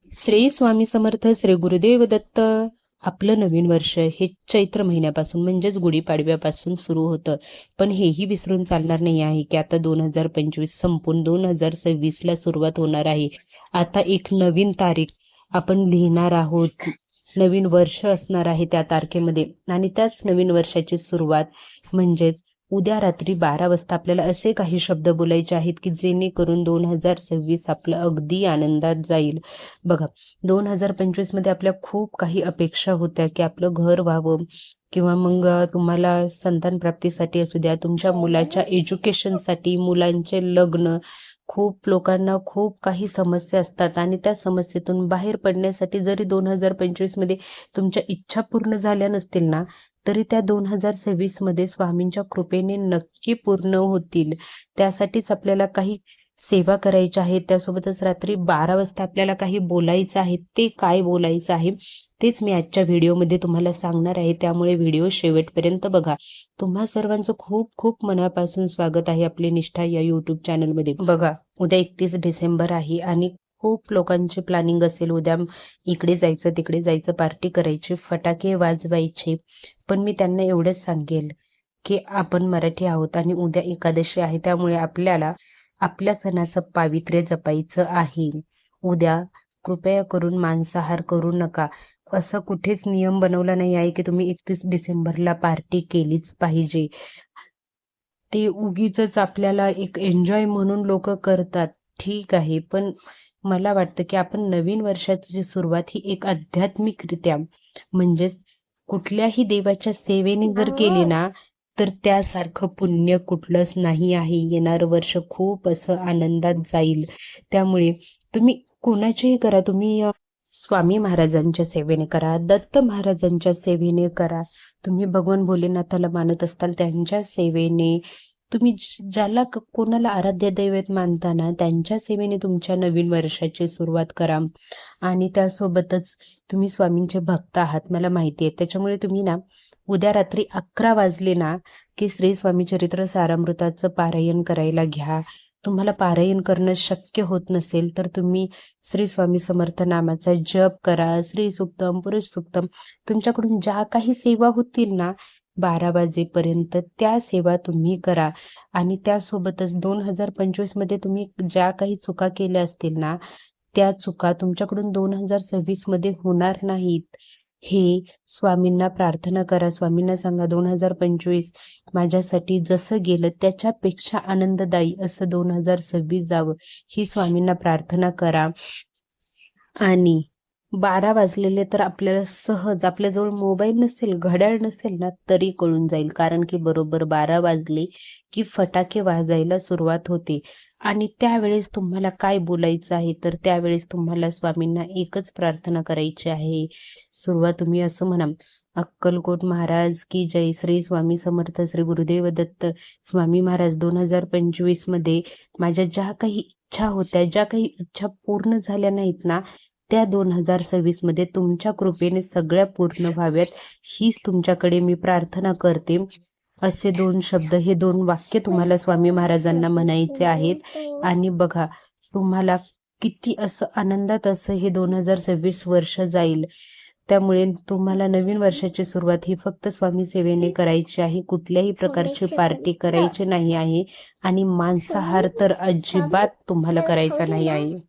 श्री स्वामी समर्थ, श्री गुरुदेव दत्त. आपलं नवीन वर्ष हे चैत्र महिन्यापासून म्हणजेच गुढीपाडव्यापासून सुरू होतं. पण हेही विसरून चालणार नाही आहे की आता 2025 संपून 2026ला सुरुवात होणार आहे. आता एक नवीन तारीख आपण लिहिणार आहोत. नवीन वर्ष असणार आहे त्या तारखेमध्ये आणि त्याच नवीन वर्षाची सुरुवात म्हणजेच उद्या रात्री 12 वाजता आपल्याला असे काही शब्द बोलायचे आहेत की जेणेकरून 2026 आपलं अगदी आनंदात जाईल. बघा, 2025 मध्ये आपल्या खूप काही अपेक्षा होत्या की आपलं घर व्हावं किंवा मग तुम्हाला संतान प्राप्तीसाठी असू द्या, तुमच्या मुलाच्या एज्युकेशनसाठी, मुलांचे लग्न. खूप लोकांना खूप काही समस्या असतात आणि त्या समस्येतून बाहेर पडण्यासाठी जरी 2025 मध्ये तुमच्या इच्छा पूर्ण झाल्या नसतील ना, तरी त्या 2026 मध्ये स्वामींच्या कृपेने नक्की पूर्ण होतील. त्यासाठीच आपल्याला काही सेवा करायच्या आहेत. त्यासोबतच रात्री 12 वाजता आपल्याला काही बोलायचं आहे. ते काय बोलायचं आहे तेच मी आजच्या व्हिडिओमध्ये तुम्हाला सांगणार आहे. त्यामुळे व्हिडिओ शेवटपर्यंत बघा. तुम्हा सर्वांचं खूप खूप मनापासून स्वागत आहे आपले निष्ठा या यूट्यूब चॅनलमध्ये. बघा, उद्या 31 डिसेंबर आहे आणि खूप लोकांचे प्लॅनिंग असेल उद्या इकडे जायचं तिकडे जायचं, पार्टी करायची, फटाके वाजवायचे. पण मी त्यांना एवढंच सांगेल की आपण मराठी आहोत आणि उद्या एकादशी आहे. त्यामुळे आपल्याला आपल्या सणाचं पावित्र्य जपायचं आहे. उद्या कृपया करून मांसाहार करू नका. असं कुठेच नियम बनवला नाही आहे की तुम्ही 31 डिसेंबरला पार्टी केलीच पाहिजे. ते उगीच आपल्याला एक एन्जॉय म्हणून लोक करतात, ठीक आहे. पण मला वाटतं की आपण नवीन वर्षाची सुरुवात ही एक आध्यात्मिकरित्या म्हणजेच कुठल्याही देवाच्या सेवेने जर केली ना, तर त्यासारखं पुण्य कुठलंच नाही आहे. येणारं वर्ष खूप असं आनंदात जाईल. त्यामुळे तुम्ही कोणाचेही करा, तुम्ही स्वामी महाराजांच्या सेवेने करा, दत्त महाराजांच्या सेवेने करा, तुम्ही भगवान भोलेनाथाला मानत असताल त्यांच्या सेवेने, तुम्ही ज्याला कोणाला आराध्य दैवत मानताना त्यांच्या सेवेने तुमच्या नवीन वर्षाची सुरुवात करा. आणि त्यासोबतच तुम्ही स्वामींचे भक्त आहात मला माहिती आहे. त्याच्यामुळे तुम्ही ना उद्या रात्री 11 वाजले ना की श्री स्वामी चरित्र सारामृताचं पारायण करायला घ्या. तुम्हाला पारायण करणं शक्य होत नसेल तर तुम्ही श्री स्वामी समर्थ नामाचा जप करा, श्री सुक्तम, पुरुष सुक्तम, तुमच्याकडून ज्या काही सेवा होतील ना 12 वाजेपर्यंत त्या सेवा तुम्ही करा. आणि त्यासोबतच 2025 मध्ये तुम्ही ज्या काही चुका केल्या असतील ना, त्या चुका तुमच्याकडून 2026 मध्ये होणार नाहीत. हे स्वामींना प्रार्थना करा. स्वामींना सांगा 2025 माझ्यासाठी जसं गेलं त्याच्यापेक्षा आनंददायी असं 2026 जावं, ही स्वामींना प्रार्थना करा. आणि 12 वाजलेले तर आपल्याला सहज, आपल्याजवळ मोबाईल नसेल, घड्याळ नसेल ना तरी कळून जाईल. कारण की बरोबर 12 वाजले की फटाके वाजायला सुरुवात होते. आणि त्यावेळेस तुम्हाला काय बोलायचं आहे तर त्यावेळेस तुम्हाला स्वामींना एकच प्रार्थना करायची आहे. सुरुवात तुम्ही असं म्हणा, अक्कलकोट महाराज की जय, श्री स्वामी समर्थ, श्री गुरुदेव दत्त. स्वामी महाराज 2025 मध्ये माझ्या ज्या काही इच्छा होत्या, ज्या काही इच्छा पूर्ण झाल्या नाहीत ना, त्या 2026 मध्ये तुमच्या कृपेने सगळ्या पूर्ण व्हाव्यात हीच तुमच्याकडे मी प्रार्थना करते. असे 2 शब्द, हे 2 वाक्य तुम्हाला स्वामी महाराजांना म्हणायचे आहेत. आणि बघा, तुम्हाला किती असं आनंदात असं हे 2026 वर्ष जाईल. त्यामुळे तुम्हाला नवीन वर्षाची सुरुवात ही फक्त स्वामी सेवेने करायची आहे. कुठल्याही प्रकारची पार्टी करायची नाही आहे आणि मांसाहार तर अजिबात तुम्हाला करायचा नाही आहे.